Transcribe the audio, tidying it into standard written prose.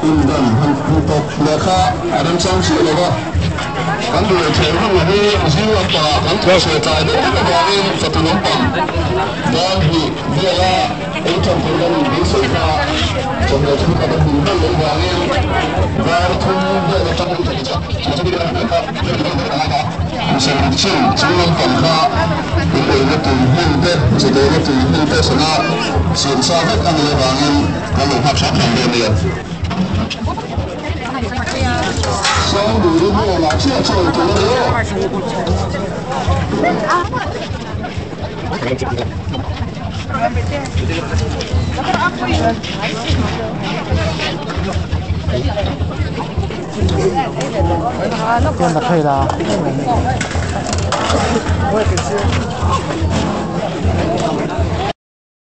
indan hantok leka adam sang si leka kan dulu cewek ini masih apa kan terus saya itu kemarin satu numpang dan dia itu campurkan di sana coba kita berikan lagi baru kemudian kita kerja jadi kita saya numpang itu hindi jadi itu hindi sana susah kan lagi kalau paksa kan dia Xong đủ đi mua là chưa trời tối nữa. Tiền đặt thầy là